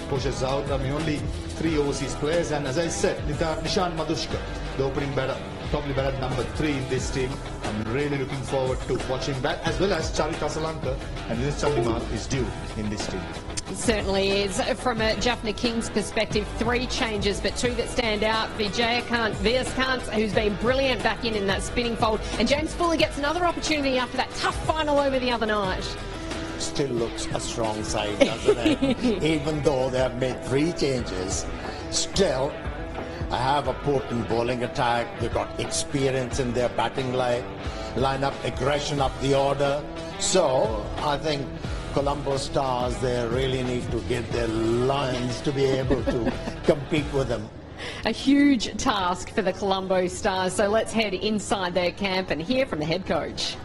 pushes out. I mean, only 3 overseas players. And as I said, Nishan Madushka, the opening batter, probably batter number 3 in this team. I'm really looking forward to watching that, as well as Charita Salanka and Vinesh Chandimal is due in this team. It certainly is. From a Jaffna Kings perspective, 3 changes, but 2 that stand out. VS Kant, who's been brilliant back in that spinning fold, and James Fuller gets another opportunity after that tough final over the other night. Still looks a strong side, doesn't it? Even though they have made 3 changes, still I have a potent bowling attack. They've got experience in their batting lineup, aggression up the order. So I think Collumbo Stars, they really need to get their lines to be able to compete with them. A huge task for the Collumbo Stars. So let's head inside their camp and hear from the head coach.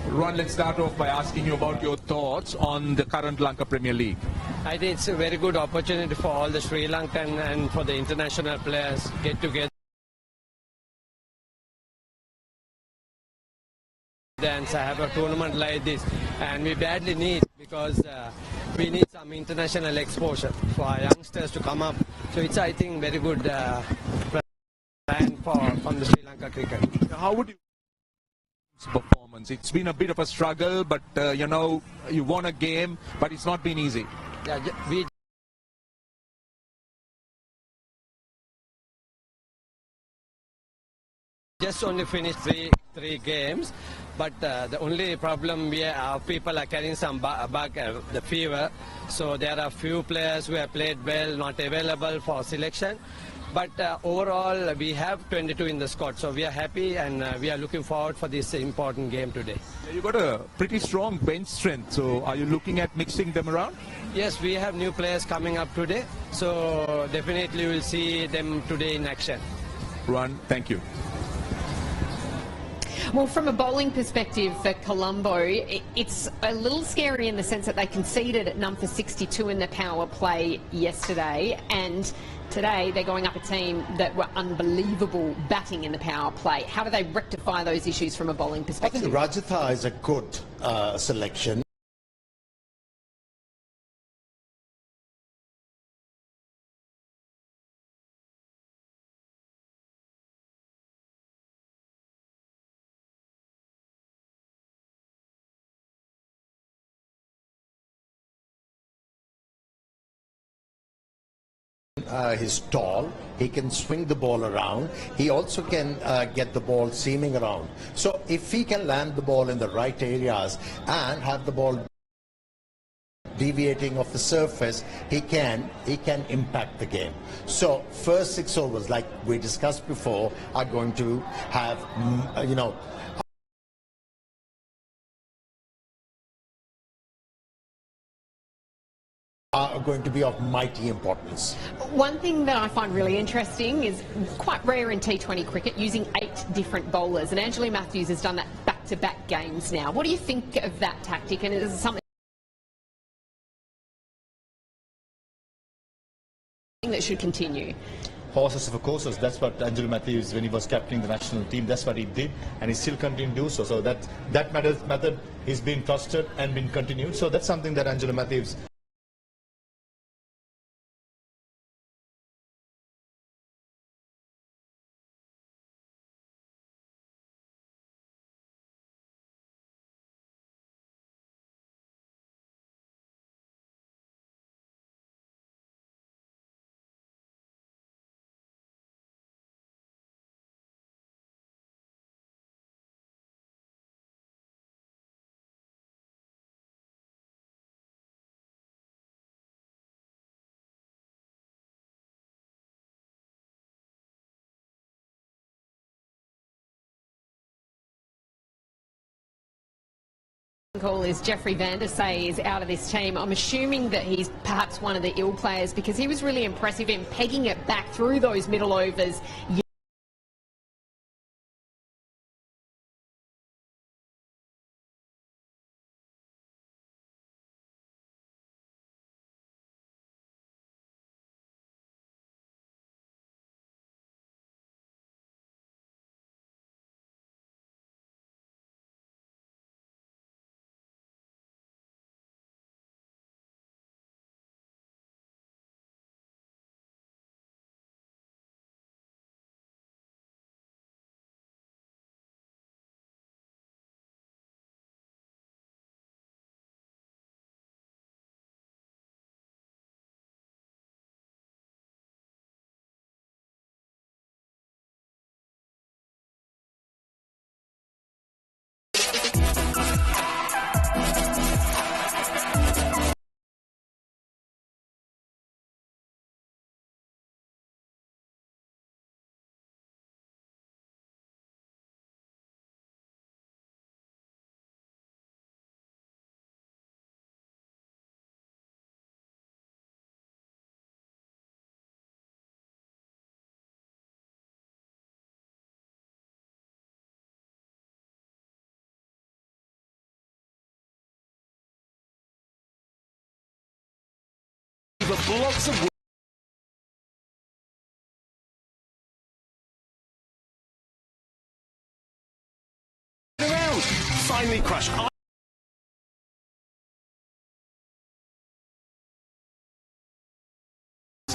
Ron, let's start off by asking you about your thoughts on the current Lanka Premier League. I think it's a very good opportunity for all the Sri Lankan and for the international players get together and have a tournament like this, and we badly need, because we need some international exposure for our youngsters to come up. So it's, I think, very good plan from the Sri Lanka cricket. How would you performance? It's been a bit of a struggle, but you know, you won a game, but it's not been easy. Yeah, we just only finished three games, but the only problem our people are carrying some bug, the fever. So there are few players who have played well, not available for selection. But overall, we have 22 in the squad, so we are happy, and we are looking forward for this important game today. You've got a pretty strong bench strength, so are you looking at mixing them around? Yes, we have new players coming up today, so definitely we'll see them today in action. Ron, thank you. Well, from a bowling perspective for Collumbo, it's a little scary in the sense that they conceded at number 62 in the power play yesterday, and today they're going up a team that were unbelievable batting in the power play. How do they rectify those issues from a bowling perspective? I think Rajatha is a good selection. He's tall, he can swing the ball around, he also can get the ball seaming around. So if he can land the ball in the right areas and have the ball deviating off the surface, he can impact the game. So first 6 overs, like we discussed before, are going to have, are going to be of mighty importance. One thing that I find really interesting is quite rare in T20 cricket, using 8 different bowlers, and Angela Matthews has done that back-to-back games now. What do you think of that tactic, and is it something that should continue? Horses for courses, that's what Angelo Matthews, when he was captaining the national team, that's what he did, and he still continued to do so. So that method is being trusted and been continued. So that's something that Angelo Matthews Call is Jeffrey Van der Say is out of this team. I'm assuming that he's perhaps one of the ill players, because he was really impressive in pegging it back through those middle overs. the blocks of around. Finally crushed.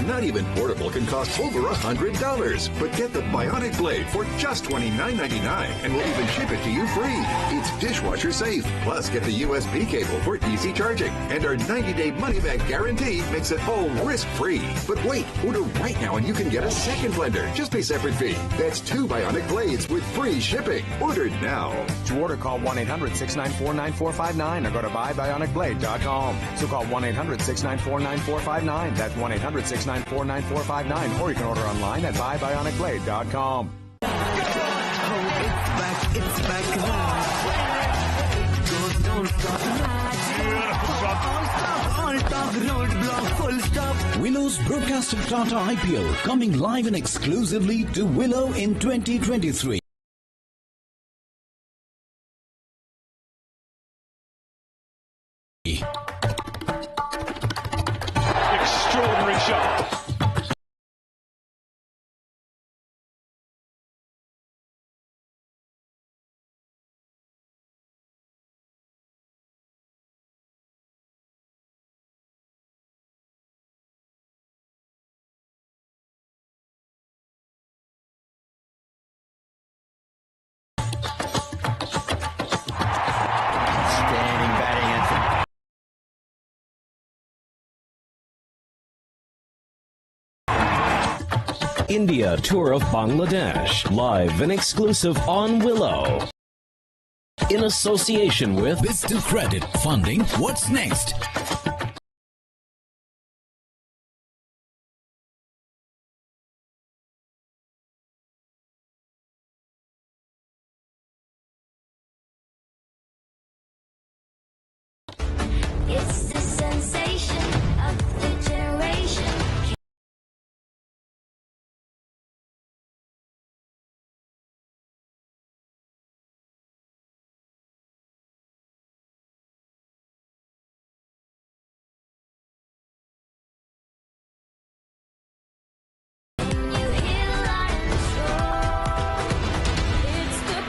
Not even portable can cost over $100. But get the Bionic Blade for just $29.99 and we'll even ship it to you free. It's dishwasher safe. Plus, get the USB cable for easy charging. And our 90-day money-back guarantee makes it all risk-free. But wait, order right now and you can get a second blender. Just pay separate fee. That's 2 Bionic Blades with free shipping. Ordered now. To order, call 1-800-694-9459 or go to buybionicblade.com. So call 1-800-694-9459. That's 1-800-694-9459, or you can order online at buybionicblade.com. Willow's broadcasted Tata IPL coming live and exclusively to Willow in 2023. Extraordinary shot. Standing batting anthem. India Tour of Bangladesh, live and exclusive on Willow. In association with Vista Credit funding What's Next? It's the sensation of the generation. You hear lions roar. It's the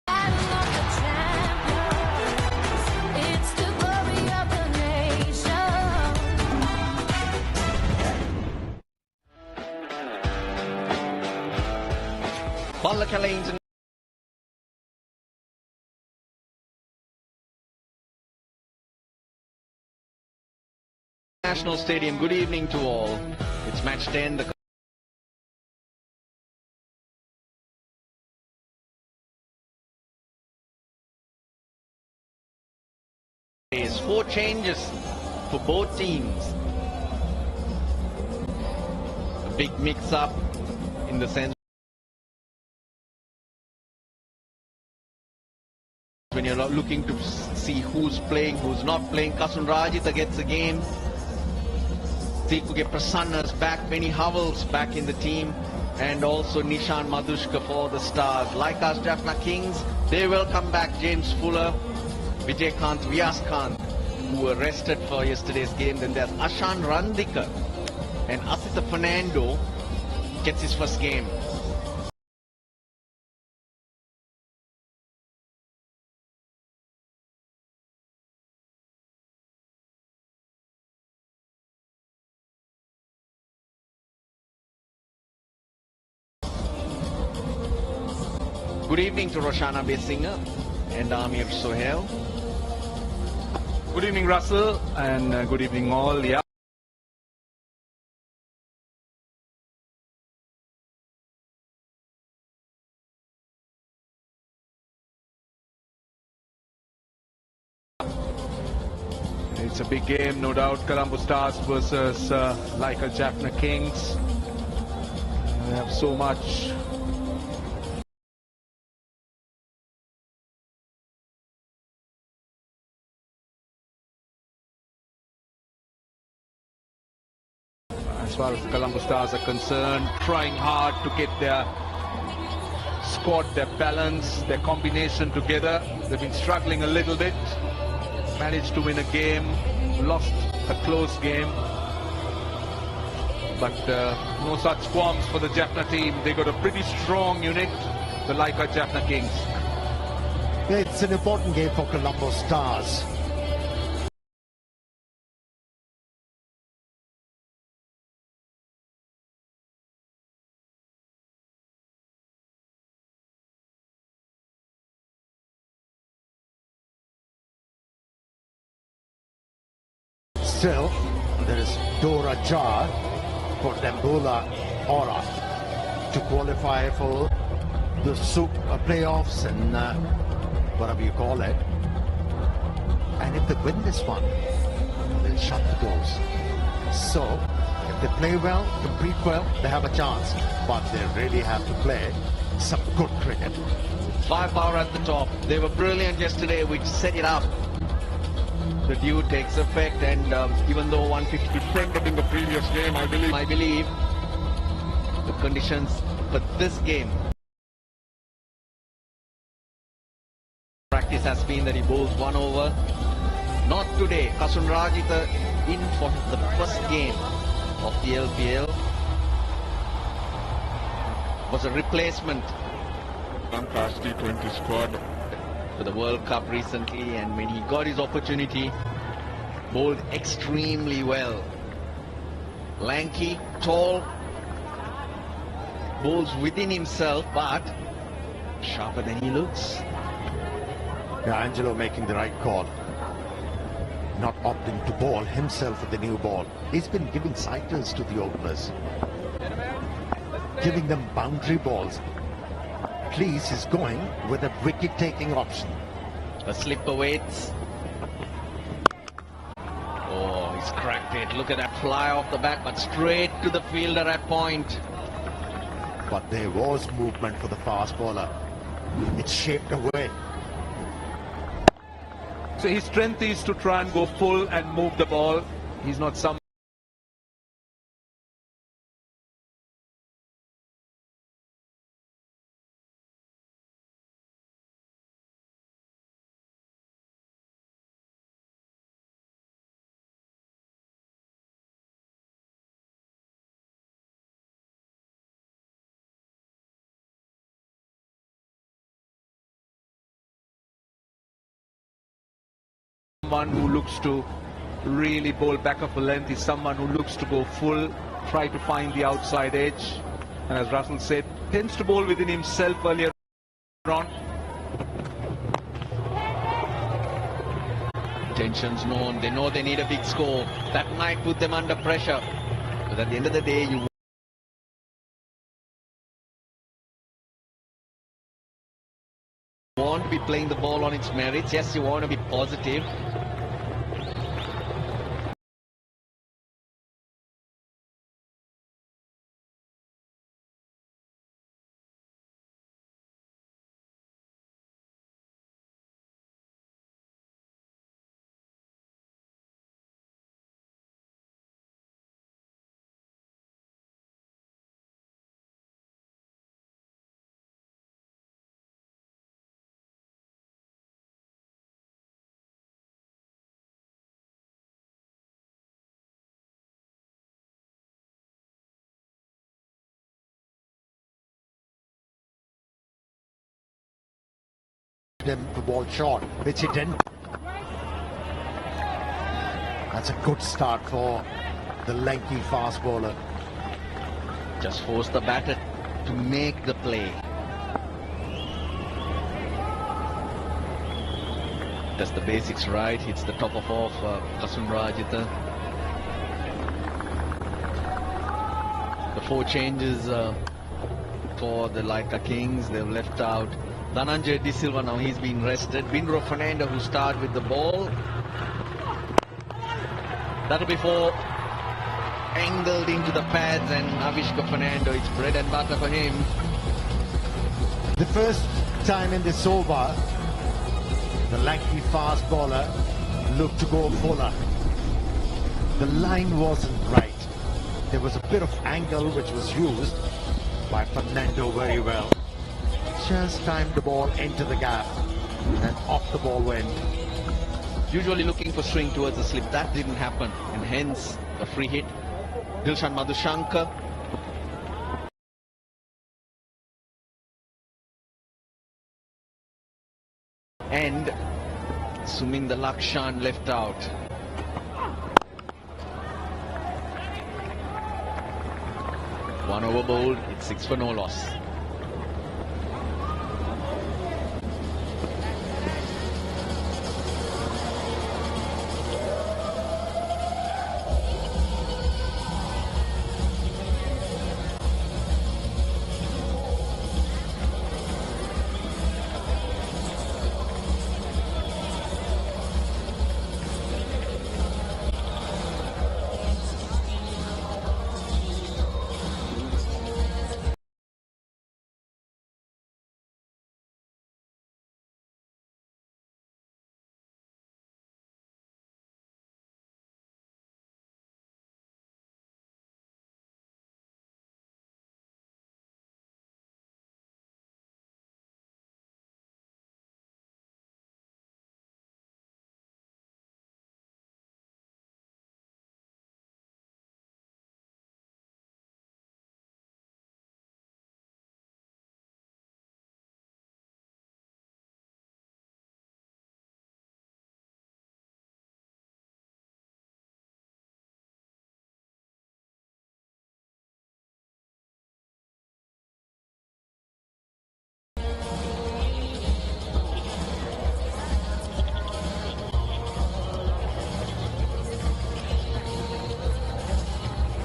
battle of the champions. It's the glory of the nation. Ballakala International Stadium. Good evening to all. It's match 10. The is 4 changes for both teams. A big mix-up in the sense when you're not looking to see who's playing, who's not playing. Kasun Rajitha gets the game. Tikuge Prasanna's back, Benny Howell's back in the team, and also Nishan Madushka for the Stars. Like us, Jaffna Kings, they will come back. James Fuller, Vijaykanth, Vyaskanth, who were rested for yesterday's game. Then there's Ashan Randika, and Asita Fernando gets his first game. Good evening to Roshana Besinger and Amir Sohail. Good evening, Russell, and good evening all. Yeah. It's a big game, no doubt. Collumbo Stars versus Laika Jaffna Kings. They have so much far as the Colombo Stars are concerned, trying hard to get their squad, their balance, their combination together. They've been struggling a little bit, managed to win a game, lost a close game, but no such qualms for the Jaffna team. They got a pretty strong unit, the Laika Jaffna Kings. It's an important game for Collumbo Stars. Still, there is door ajar for Dambula Aura to qualify for the playoffs and whatever you call it. And if they win this one, they'll shut the doors. So, if they play well, compete well, they have a chance. But they really have to play some good cricket. Firepower at the top. They were brilliant yesterday, which set it up. The dew takes effect, and even though 150 defended in the previous game, I believe the conditions for this game, practice has been that he bowls one over. Not today. Kasunrajita in for the first game of the LPL. Was a replacement Fantastic T20 squad for the World Cup recently, and when he got his opportunity, bowled extremely well. Lanky, tall, bowls within himself, but sharper than he looks. Yeah, Angelo making the right call. Not opting to bowl himself with the new ball. He's been giving sighters to the openers, giving them boundary balls. Please is going with a wicket-taking option. A slip awaits. Oh, he's cracked it. Look at that fly off the bat, but straight to the fielder at point. But there was movement for the fast bowler. It shaped away. So his strength is to try and go full and move the ball. He's not some someone who looks to really bowl back of the length. Is someone who looks to go full, try to find the outside edge, and as Russell said, tends to bowl within himself earlier on. Tensions known. They know they need a big score. That might put them under pressure. But at the end of the day, you want to be playing the ball on its merits. Yes, you want to be positive. Him to ball short, which he didn't. That's a good start for the lanky fast bowler. Just force the batter to make the play. Does the basics right, hits the top of off Kasunrajita. The 4 changes for the Laika Kings. They've left out Dhananjay De Silva. Now he's been rested. Winro Fernando who start with the ball. That'll be 4 angled into the pads, and Avishka Fernando, it's bread and butter for him. The first time in this over, the lanky fast bowler looked to go fuller. The line wasn't right. There was a bit of angle which was used by Fernando very well. Just timed the ball into the gap and off the ball went. Usually looking for swing towards the slip. That didn't happen, and hence a free hit. Dilshan Madhushankar. And assuming the Lakshan left out. One over bowled, it's 6 for no loss.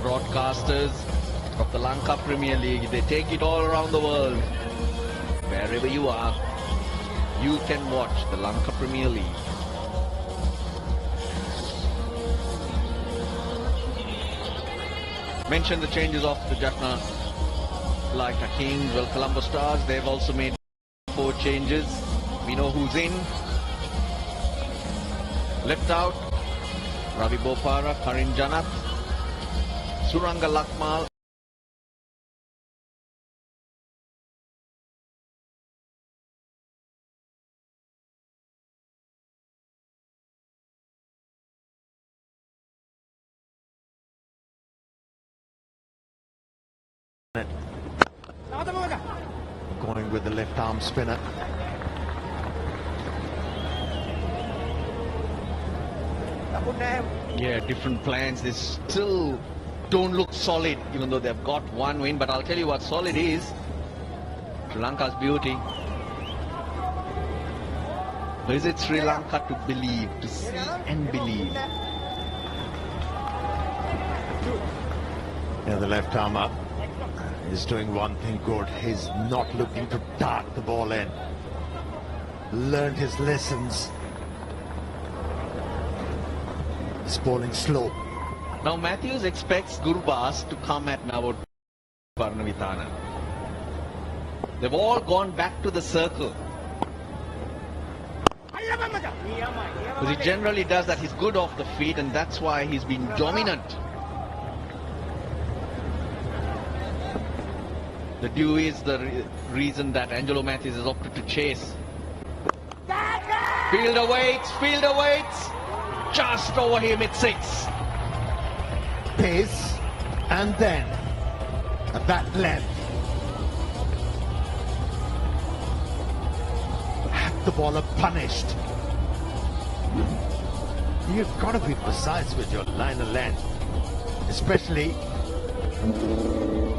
Broadcasters of the Lanka Premier League, they take it all around the world. Wherever you are, you can watch the Lanka Premier League. Mention the changes of the jaffna like a Kings. Well, Columbo Stars, they've also made 4 changes. We know who's in. Left out, Ravi Bopara, Karim Janath, Suranga Lakmal. Going with the left arm spinner. Yeah, different plans. They still don't look solid, even though they've got 1 win. But I'll tell you what solid is. Sri Lanka's beauty. Visit Sri Lanka to believe, to see and believe. Yeah, the left armer is doing one thing good. He's not looking to dart the ball in. Learned his lessons. He's bowling slow. Now Matthews expects Gurbaz to come at now Varnavithana. They've all gone back to the circle. Because he generally does that. He's good off the feet, and that's why he's been dominant. The due is the reason that Angelo Matthews has opted to chase. Fielder waits, just over him at 6. Pace, and then at that length. Had the bowler punished. You've got to be precise with your line of length, especially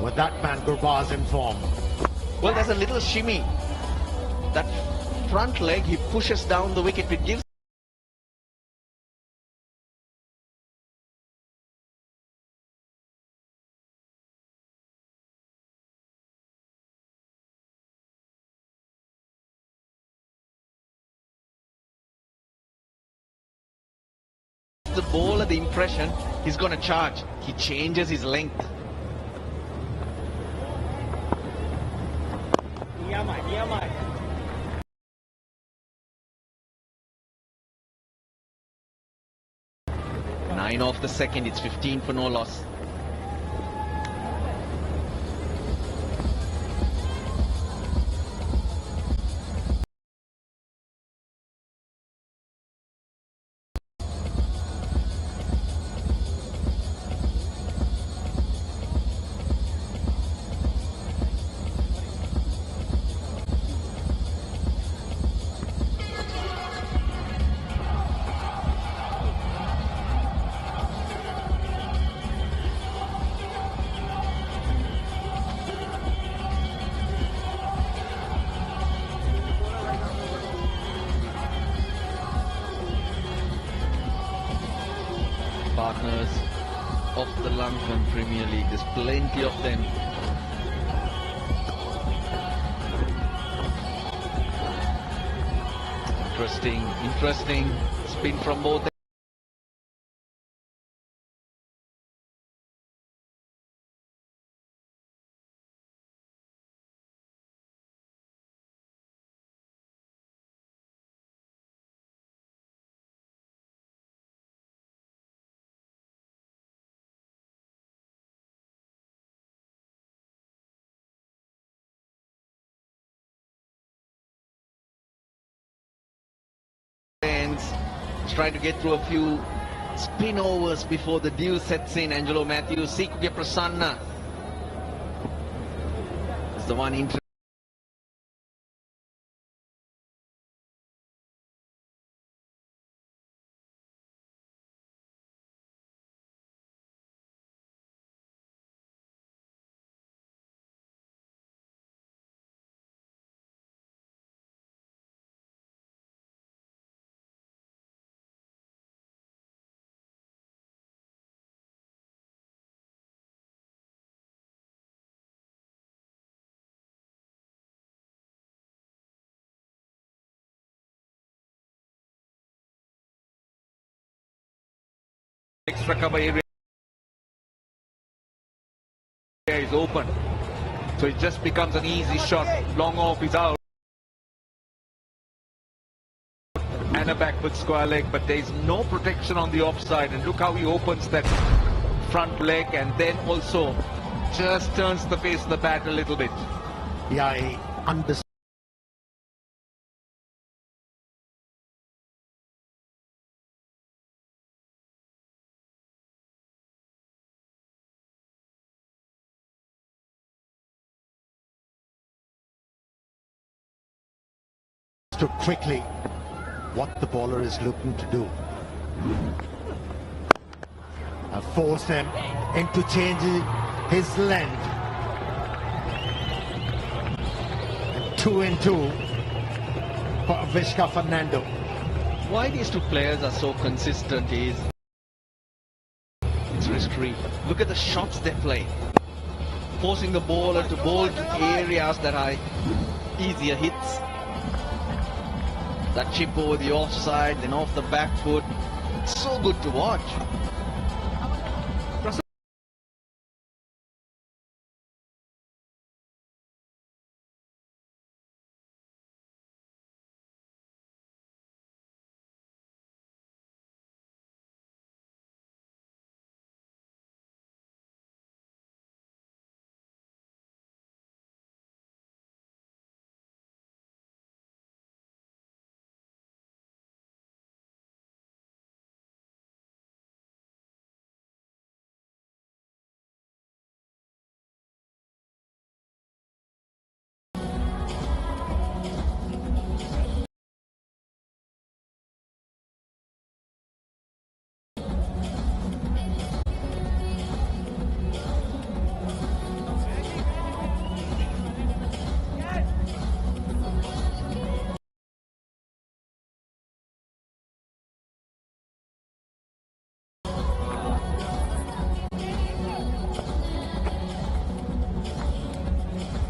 with that man Gurbaz in form. Well, there's a little shimmy. That front leg, he pushes down the wicket. It gives the bowler the impression he's going to charge. He changes his length. Nine off the second, it's 15 for no loss. partners of the Lankan Premier League. There's plenty of them. Interesting spin from both. Trying to get through a few spin overs before the dew sets in. Angelo Matthews, Sikuge Prasanna is the one interested. Extra cover area is open, so it just becomes an easy shot. Long off is out and a backward square leg, but there is no protection on the offside. And look how he opens that front leg and then also just turns the face of the bat a little bit. Yeah, I understand. To quickly what the bowler is looking to do and force him into changing his length. And 2 and 2 for Vishka Fernando. Why these two players are so consistent is it's history. Look at the shots they play, forcing the bowler to bowl to areas that are easier hits. That chip over the offside, then off the back foot. It's so good to watch.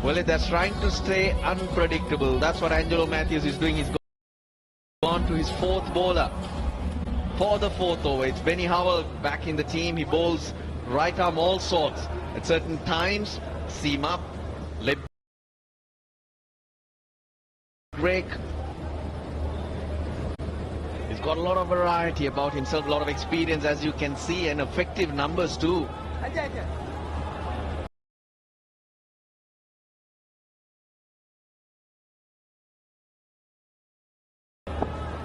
Well, they're trying to stay unpredictable. That's what Angelo Matthews is doing. He's gone to his fourth bowler for the fourth over. It's Benny Howell back in the team. He bowls right arm all sorts. At certain times, seam up, leg break. He's got a lot of variety about himself, a lot of experience, as you can see, and effective numbers too.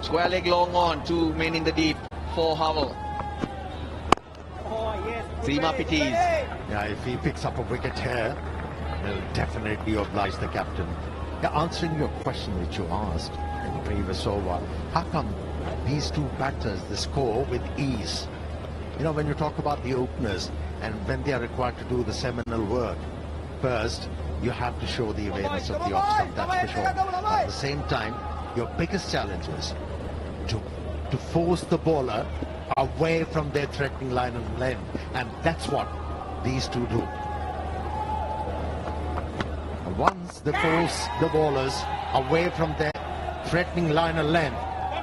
Square leg long on, 2 men in the deep for Howell. Seam up it is. Yeah, if he picks up a wicket here, he'll definitely oblige the captain. Yeah, answering your question which you asked in the previous over, how come these two batters, they score with ease? You know, when you talk about the openers and when they are required to do the seminal work, first, you have to show the awareness of the off stump, that's for sure. At the same time, your biggest challenge is to force the bowler away from their threatening line of length, and that's what these two do. Once they force the bowlers away from their threatening line of length,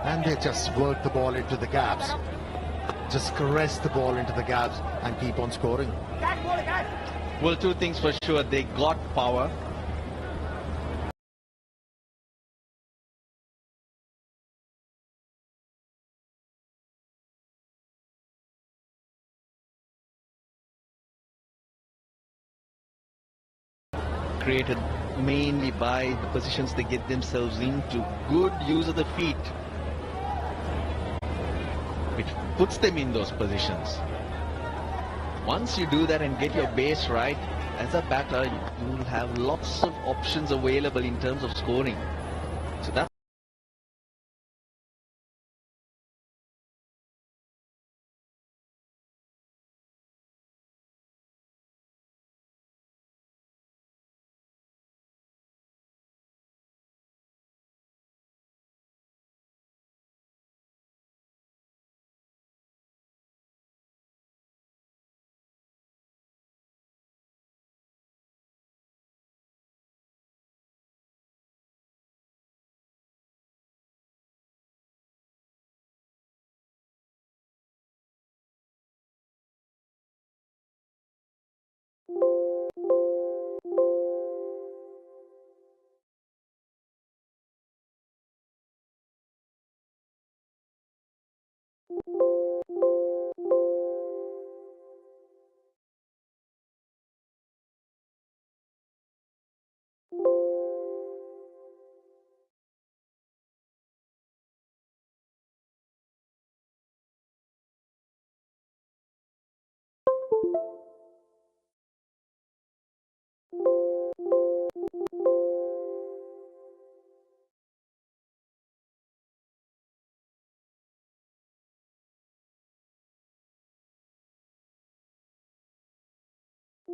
and they just work the ball into the gaps, just caress the ball into the gaps and keep on scoring. Well, two things for sure. They got power. Created mainly by the positions they get themselves into. Good use of the feet, which puts them in those positions. Once you do that and get your base right, as a batter, you will have lots of options available in terms of scoring. So that's